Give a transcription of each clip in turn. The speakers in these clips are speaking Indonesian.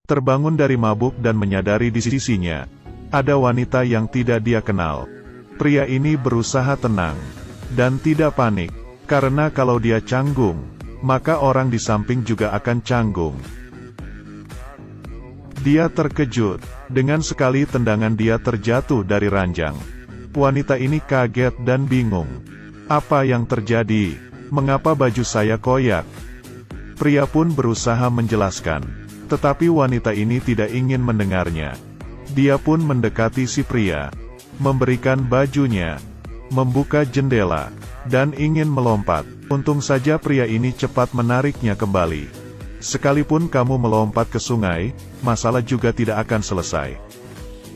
terbangun dari mabuk dan menyadari di sisinya ada wanita yang tidak dia kenal. Pria ini berusaha tenang dan tidak panik, karena kalau dia canggung, maka orang di samping juga akan canggung. Dia terkejut, dengan sekali tendangan dia terjatuh dari ranjang. Wanita ini kaget dan bingung. Apa yang terjadi? Mengapa baju saya koyak? Pria pun berusaha menjelaskan, tetapi wanita ini tidak ingin mendengarnya. Dia pun mendekati si pria, memberikan bajunya, membuka jendela, dan ingin melompat. Untung saja pria ini cepat menariknya kembali. Sekalipun kamu melompat ke sungai, masalah juga tidak akan selesai.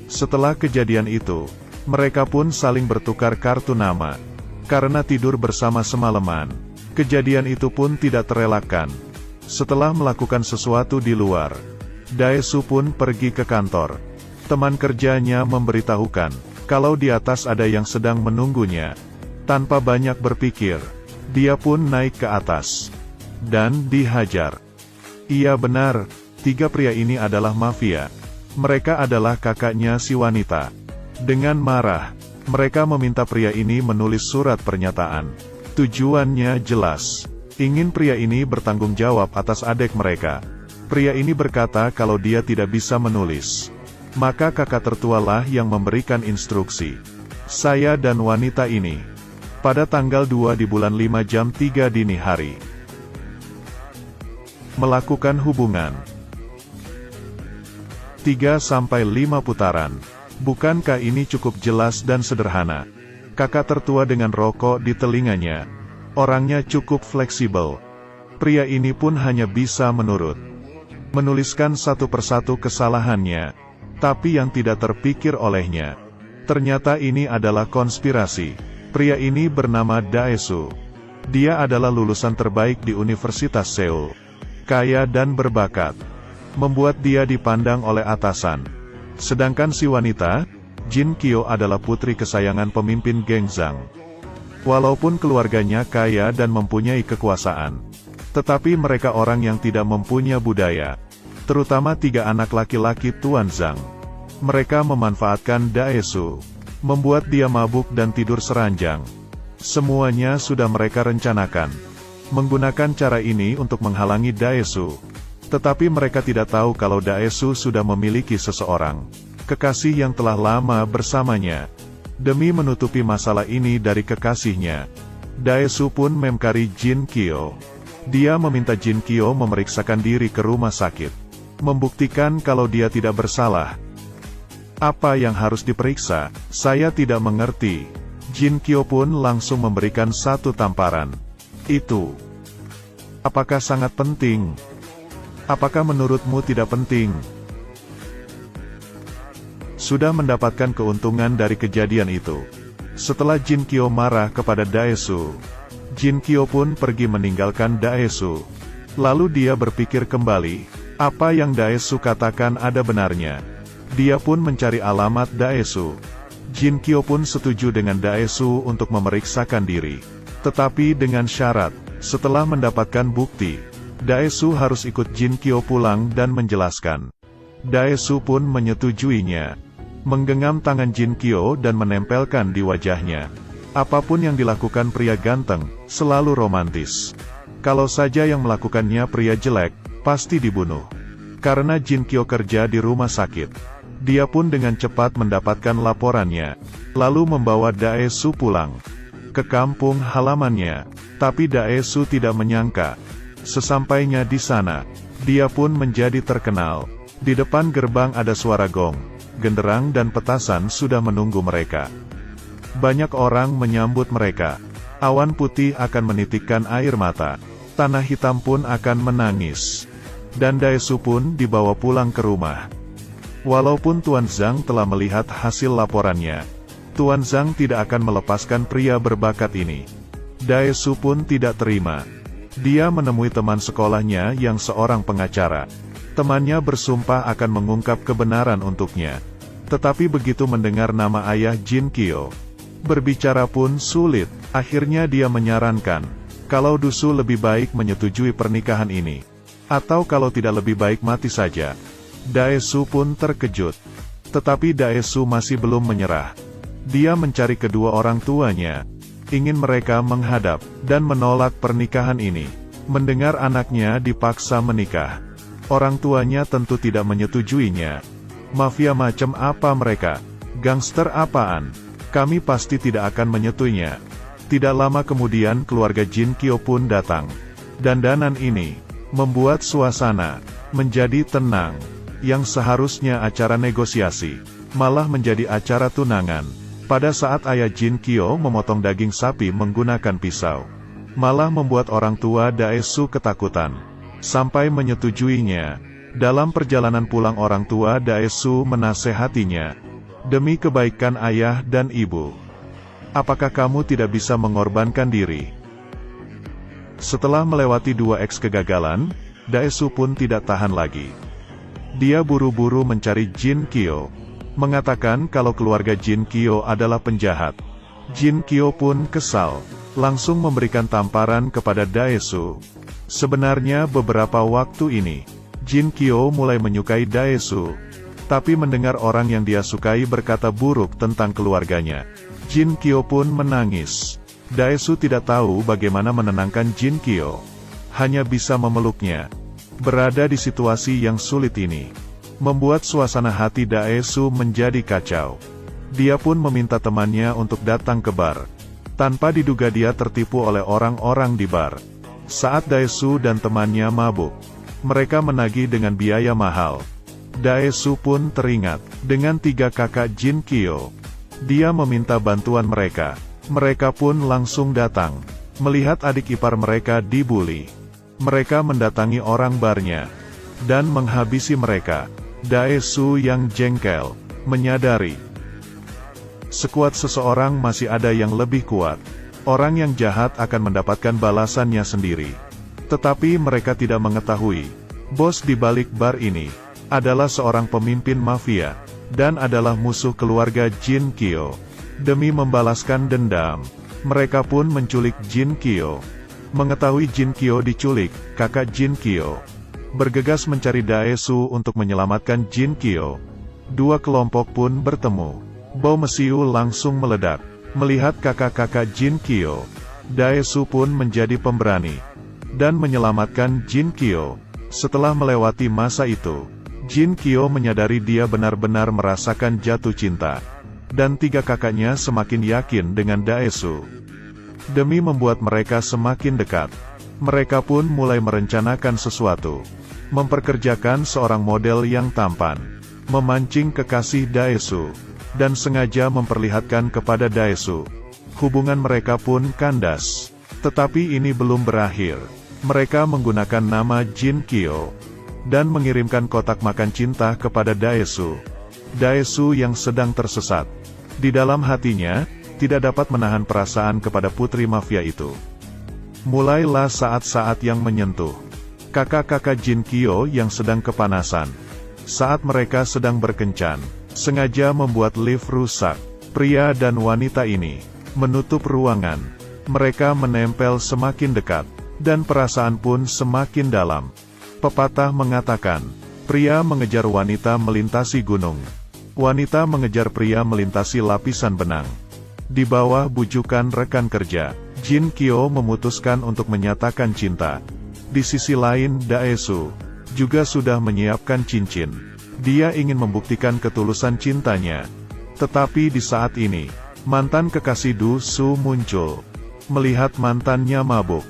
Setelah kejadian itu, mereka pun saling bertukar kartu nama. Karena tidur bersama semalaman, kejadian itu pun tidak terelakkan. Setelah melakukan sesuatu di luar, Daesu pun pergi ke kantor. Teman kerjanya memberitahukan kalau di atas ada yang sedang menunggunya. Tanpa banyak berpikir, dia pun naik ke atas dan dihajar. Iya benar, 3 pria ini adalah mafia. Mereka adalah kakaknya si wanita. Dengan marah, mereka meminta pria ini menulis surat pernyataan. Tujuannya jelas, ingin pria ini bertanggung jawab atas adik mereka. Pria ini berkata kalau dia tidak bisa menulis, maka kakak tertualah yang memberikan instruksi. Saya dan wanita ini, pada tanggal 2 di bulan 5 jam 3 dini hari, melakukan hubungan 3-5 putaran. Bukankah ini cukup jelas dan sederhana? Kakak tertua dengan rokok di telinganya. Orangnya cukup fleksibel. Pria ini pun hanya bisa menurut. Menuliskan satu persatu kesalahannya. Tapi yang tidak terpikir olehnya, ternyata ini adalah konspirasi. Pria ini bernama Daesu. Dia adalah lulusan terbaik di Universitas Seoul. Kaya dan berbakat. Membuat dia dipandang oleh atasan. Sedangkan si wanita, Jin Kyo adalah putri kesayangan pemimpin geng Zhang. Walaupun keluarganya kaya dan mempunyai kekuasaan, tetapi mereka orang yang tidak mempunyai budaya. Terutama 3 anak laki-laki Tuan Zhang. Mereka memanfaatkan Daesu, membuat dia mabuk dan tidur seranjang. Semuanya sudah mereka rencanakan. Menggunakan cara ini untuk menghalangi Daesu. Tetapi mereka tidak tahu kalau Daesu sudah memiliki seseorang, kekasih yang telah lama bersamanya. Demi menutupi masalah ini dari kekasihnya, Daesu pun memkari Jin Kyo. Dia meminta Jin Kyo memeriksakan diri ke rumah sakit, membuktikan kalau dia tidak bersalah. Apa yang harus diperiksa? Saya tidak mengerti. Jin Kyo pun langsung memberikan satu tamparan. Itu, apakah sangat penting? Apakah menurutmu tidak penting? Sudah mendapatkan keuntungan dari kejadian itu. Setelah Jin Kyo marah kepada Daesu, Jin Kyo pun pergi meninggalkan Daesu. Lalu dia berpikir kembali, apa yang Daesu katakan ada benarnya. Dia pun mencari alamat Daesu. Jin Kyo pun setuju dengan Daesu untuk memeriksakan diri. Tetapi dengan syarat, setelah mendapatkan bukti, Daesu harus ikut Jin Kyo pulang dan menjelaskan. Daesu pun menyetujuinya. Menggenggam tangan Jin Kyo dan menempelkan di wajahnya. Apapun yang dilakukan pria ganteng, selalu romantis. Kalau saja yang melakukannya pria jelek, pasti dibunuh. Karena Jin Kyo kerja di rumah sakit, dia pun dengan cepat mendapatkan laporannya, lalu membawa Daesu pulang ke kampung halamannya. Tapi Daesu tidak menyangka, sesampainya di sana, dia pun menjadi terkenal. Di depan gerbang ada suara gong, genderang dan petasan sudah menunggu mereka. Banyak orang menyambut mereka. Awan putih akan menitikkan air mata. Tanah hitam pun akan menangis. Dan Daesu pun dibawa pulang ke rumah. Walaupun Tuan Zhang telah melihat hasil laporannya, Tuan Zhang tidak akan melepaskan pria berbakat ini. Daesu pun tidak terima. Dia menemui teman sekolahnya yang seorang pengacara. Temannya bersumpah akan mengungkap kebenaran untuknya. Tetapi begitu mendengar nama ayah Jin Kyo, berbicara pun sulit. Akhirnya dia menyarankan, kalau Dusu lebih baik menyetujui pernikahan ini. Atau kalau tidak lebih baik mati saja. Daesu pun terkejut. Tetapi Daesu masih belum menyerah. Dia mencari kedua orang tuanya, ingin mereka menghadap, dan menolak pernikahan ini. Mendengar anaknya dipaksa menikah, orang tuanya tentu tidak menyetujuinya. Mafia macam apa mereka? Gangster apaan? Kami pasti tidak akan menyetuinya. Tidak lama kemudian keluarga Jin Kyo pun datang. Dandanan ini membuat suasana menjadi tenang. Yang seharusnya acara negosiasi, malah menjadi acara tunangan. Pada saat ayah Jin Kyo memotong daging sapi menggunakan pisau, malah membuat orang tua Daesu ketakutan, sampai menyetujuinya. Dalam perjalanan pulang orang tua Daesu menasehatinya, demi kebaikan ayah dan ibu, apakah kamu tidak bisa mengorbankan diri? Setelah melewati 2x kegagalan, Daesu pun tidak tahan lagi. Dia buru-buru mencari Jin Kyo, mengatakan kalau keluarga Jin Kyo adalah penjahat. Jin Kyo pun kesal, langsung memberikan tamparan kepada Daesu. Sebenarnya beberapa waktu ini, Jin Kyo mulai menyukai Daesu, tapi mendengar orang yang dia sukai berkata buruk tentang keluarganya, Jin Kyo pun menangis. Daesu tidak tahu bagaimana menenangkan Jin Kyo, hanya bisa memeluknya. Berada di situasi yang sulit ini, membuat suasana hati Daesu menjadi kacau. Dia pun meminta temannya untuk datang ke bar. Tanpa diduga dia tertipu oleh orang-orang di bar. Saat Daesu dan temannya mabuk, mereka menagih dengan biaya mahal. Daesu pun teringat dengan 3 kakak Jin Kyo. Dia meminta bantuan mereka. Mereka pun langsung datang. Melihat adik ipar mereka dibuli, mereka mendatangi orang barnya dan menghabisi mereka. Daesu yang jengkel menyadari sekuat seseorang masih ada yang lebih kuat. Orang yang jahat akan mendapatkan balasannya sendiri. Tetapi mereka tidak mengetahui, bos di balik bar ini adalah seorang pemimpin mafia dan adalah musuh keluarga Jin Kyo. Demi membalaskan dendam, mereka pun menculik Jin Kyo. Mengetahui Jin Kyo diculik, kakak Jin Kyo bergegas mencari Daesu untuk menyelamatkan Jin Kyo. 2 kelompok pun bertemu. Bau mesiu langsung meledak. Melihat kakak-kakak Jin Kyo, Daesu pun menjadi pemberani dan menyelamatkan Jin Kyo. Setelah melewati masa itu, Jin Kyo menyadari dia benar-benar merasakan jatuh cinta, dan 3 kakaknya semakin yakin dengan Daesu. Demi membuat mereka semakin dekat, mereka pun mulai merencanakan sesuatu. Memperkerjakan seorang model yang tampan, memancing kekasih Daesu, dan sengaja memperlihatkan kepada Daesu. Hubungan mereka pun kandas. Tetapi ini belum berakhir. Mereka menggunakan nama Jin Kyo, dan mengirimkan kotak makan cinta kepada Daesu. Daesu yang sedang tersesat di dalam hatinya, tidak dapat menahan perasaan kepada putri mafia itu. Mulailah saat-saat yang menyentuh kakak-kakak Jin Kyo yang sedang kepanasan. Saat mereka sedang berkencan, sengaja membuat lift rusak. Pria dan wanita ini menutup ruangan. Mereka menempel semakin dekat, dan perasaan pun semakin dalam. Pepatah mengatakan, pria mengejar wanita melintasi gunung. Wanita mengejar pria melintasi lapisan benang. Di bawah bujukan rekan kerja, Jin Kyo memutuskan untuk menyatakan cinta. Di sisi lain Daesu juga sudah menyiapkan cincin. Dia ingin membuktikan ketulusan cintanya. Tetapi di saat ini, mantan kekasih Du Su muncul. Melihat mantannya mabuk,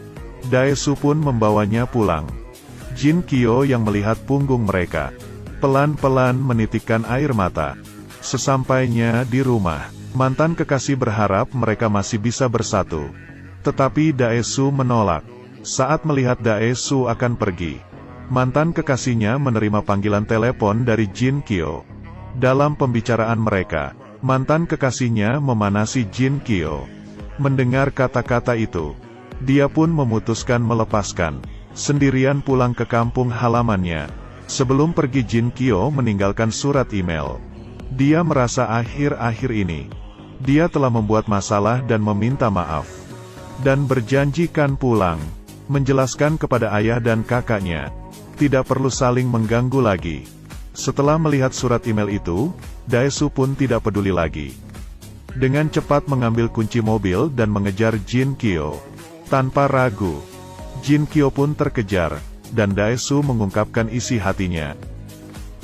Daesu pun membawanya pulang. Jin Kyo yang melihat punggung mereka, pelan-pelan menitikkan air mata. Sesampainya di rumah, mantan kekasih berharap mereka masih bisa bersatu. Tetapi Daesu menolak. Saat melihat Daesu akan pergi, mantan kekasihnya menerima panggilan telepon dari Jin Kyo. Dalam pembicaraan mereka, mantan kekasihnya memanasi Jin Kyo. Mendengar kata-kata itu, dia pun memutuskan melepaskan sendirian pulang ke kampung halamannya. Sebelum pergi Jin Kyo meninggalkan surat email. Dia merasa akhir-akhir ini, dia telah membuat masalah dan meminta maaf. Dan berjanjikan pulang, menjelaskan kepada ayah dan kakaknya, tidak perlu saling mengganggu lagi. Setelah melihat surat email itu, Daesu pun tidak peduli lagi. Dengan cepat mengambil kunci mobil dan mengejar Jin Kyo. Tanpa ragu, Jin Kyo pun terkejar, dan Daesu mengungkapkan isi hatinya.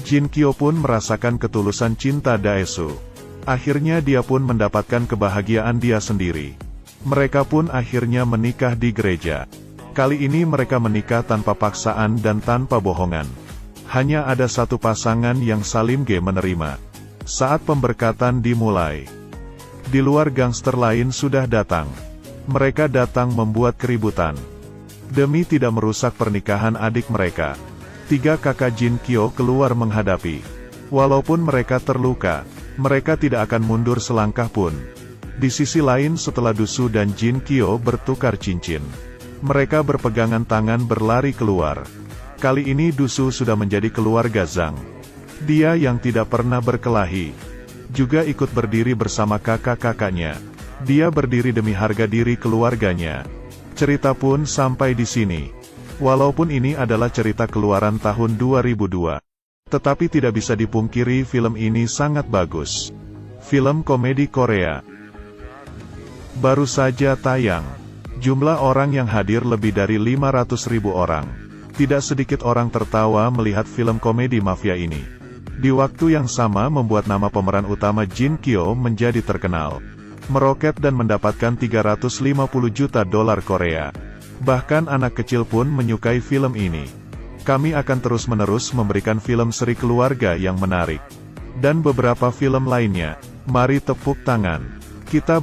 Jin Kyo pun merasakan ketulusan cinta Daesu. Akhirnya dia pun mendapatkan kebahagiaan dia sendiri. Mereka pun akhirnya menikah di gereja. Kali ini mereka menikah tanpa paksaan dan tanpa bohongan. Hanya ada satu pasangan yang saling menerima. Saat pemberkatan dimulai, di luar gangster lain sudah datang. Mereka datang membuat keributan. Demi tidak merusak pernikahan adik mereka, 3 kakak Jin Kyo keluar menghadapi. Walaupun mereka terluka, mereka tidak akan mundur selangkah pun. Di sisi lain setelah Dusu dan Jin Kyo bertukar cincin, mereka berpegangan tangan berlari keluar. Kali ini Dusu sudah menjadi keluarga Zhang. Dia yang tidak pernah berkelahi, juga ikut berdiri bersama kakak-kakaknya. Dia berdiri demi harga diri keluarganya. Cerita pun sampai di sini. Walaupun ini adalah cerita keluaran tahun 2002, tetapi tidak bisa dipungkiri film ini sangat bagus. Film komedi Korea. Baru saja tayang. Jumlah orang yang hadir lebih dari 500.000 orang. Tidak sedikit orang tertawa melihat film komedi mafia ini. Di waktu yang sama membuat nama pemeran utama Jin Kyo menjadi terkenal, meroket dan mendapatkan 350 juta dolar Korea. Bahkan anak kecil pun menyukai film ini. Kami akan terus-menerus memberikan film seri keluarga yang menarik. Dan beberapa film lainnya. Mari tepuk tangan. Kita